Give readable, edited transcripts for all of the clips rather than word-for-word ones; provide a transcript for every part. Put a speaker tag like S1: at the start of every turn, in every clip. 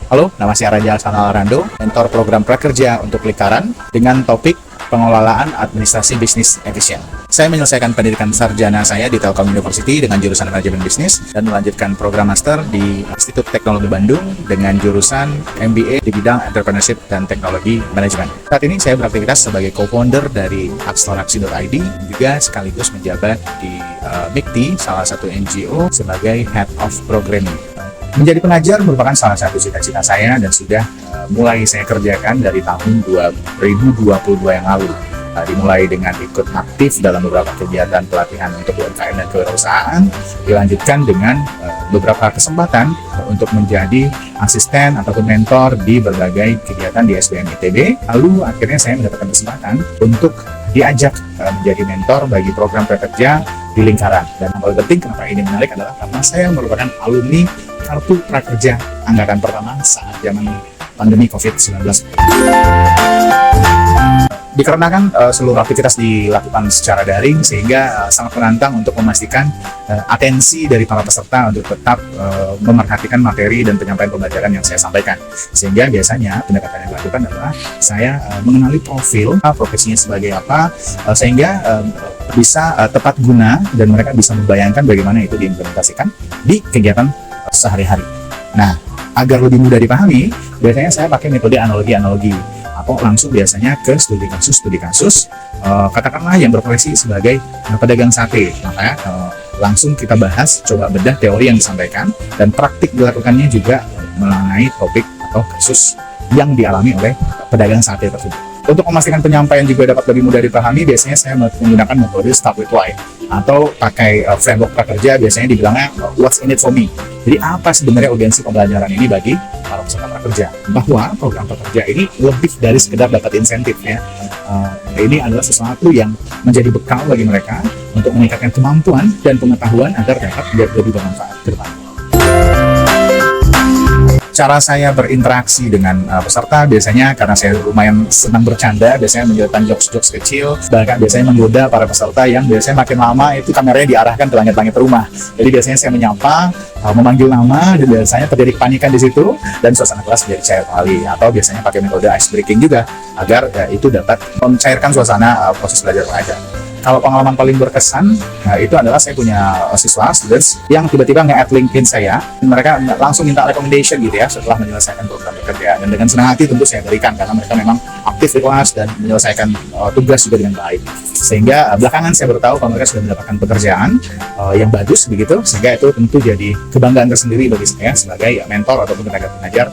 S1: Halo, nama saya Raja Alsana Rando, mentor program prakerja untuk lingkaran dengan topik pengelolaan administrasi bisnis efisien. Saya menyelesaikan pendidikan sarjana saya di Telkom University dengan jurusan manajemen bisnis dan melanjutkan program master di Institut Teknologi Bandung dengan jurusan MBA di bidang entrepreneurship dan teknologi manajemen. Saat ini saya beraktivitas sebagai co-founder dari Akselerasi.id, juga sekaligus menjabat di MIKTI, salah satu NGO, sebagai Head of Programming. Menjadi pengajar merupakan salah satu cita-cita saya dan sudah mulai saya kerjakan dari tahun 2022 yang lalu. Dimulai dengan ikut aktif dalam beberapa kegiatan pelatihan untuk UMKM dan kewirausahaan, dilanjutkan dengan beberapa kesempatan untuk menjadi asisten ataupun mentor di berbagai kegiatan di SBM ITB. Lalu akhirnya saya mendapatkan kesempatan untuk diajak menjadi mentor bagi program prakerja di lingkaran. Dan yang paling penting kenapa ini menarik adalah karena saya merupakan alumni Kartu Prakerja angkatan pertama saat zaman pandemi COVID-19. Dikarenakan seluruh aktivitas dilakukan secara daring, sehingga sangat menantang untuk memastikan atensi dari para peserta untuk tetap memerhatikan materi dan penyampaian pembelajaran yang saya sampaikan. Sehingga biasanya pendekatan yang dilakukan adalah saya mengenali profil, profesinya sebagai apa, sehingga bisa tepat guna dan mereka bisa membayangkan bagaimana itu diimplementasikan di kegiatan sehari-hari. Nah, agar lebih mudah dipahami, biasanya saya pakai metode analogi-analogi atau langsung biasanya ke studi kasus, katakanlah yang berprofesi sebagai pedagang sate. Makanya langsung kita bahas, coba bedah teori yang disampaikan dan praktik dilakukannya juga mengenai topik atau kasus yang dialami oleh pedagang sate tersebut. Untuk memastikan penyampaian juga dapat lebih mudah dipahami, biasanya saya menggunakan metode start with why atau pakai framework prakerja, biasanya dibilangnya what's in it for me. Jadi apa sebenarnya urgensi pembelajaran ini bagi para peserta prakerja? Bahwa program prakerja ini lebih dari sekedar dapat insentif ya. Ini adalah sesuatu yang menjadi bekal bagi mereka untuk meningkatkan kemampuan dan pengetahuan agar dapat lebih bermanfaat ke depan. Cara saya berinteraksi dengan peserta biasanya karena saya lumayan senang bercanda, biasanya menjelaskan jokes-jokes kecil, bahkan biasanya menggoda para peserta yang biasanya makin lama itu kameranya diarahkan ke langit-langit rumah. Jadi biasanya saya menyapa, memanggil nama, dan biasanya terjadi kepanikan di situ dan suasana kelas menjadi cair kali. Atau biasanya pakai metode ice breaking juga agar itu dapat mencairkan suasana proses belajar mengajar. Kalau pengalaman paling berkesan, itu adalah saya punya siswa, students, yang tiba-tiba nge-add LinkedIn saya, dan mereka langsung minta recommendation gitu ya, setelah menyelesaikan program bekerja. Dan dengan senang hati tentu saya berikan, karena mereka memang aktif di kelas dan menyelesaikan tugas juga dengan baik. Sehingga belakangan saya baru tahu kalau mereka sudah mendapatkan pekerjaan yang bagus begitu, sehingga itu tentu jadi kebanggaan tersendiri bagi saya sebagai mentor ataupun tenaga pengajar.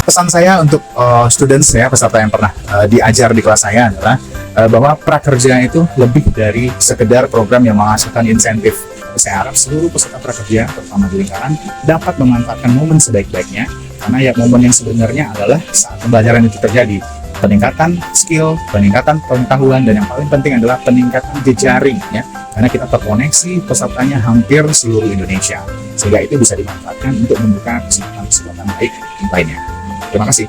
S1: Pesan saya untuk students ya, peserta yang pernah diajar di kelas saya adalah bahwa prakerja itu lebih dari sekedar program yang menghasilkan insentif. Saya harap seluruh peserta prakerja, terutama di lingkaran, dapat memanfaatkan momen sebaik-baiknya, karena ya momen yang sebenarnya adalah saat pembelajaran itu terjadi. Peningkatan skill, peningkatan pengetahuan, dan yang paling penting adalah peningkatan jejaring ya, karena kita terkoneksi pesertanya hampir seluruh Indonesia, sehingga itu bisa dimanfaatkan untuk membuka kesempatan baik lainnya. Terima kasih.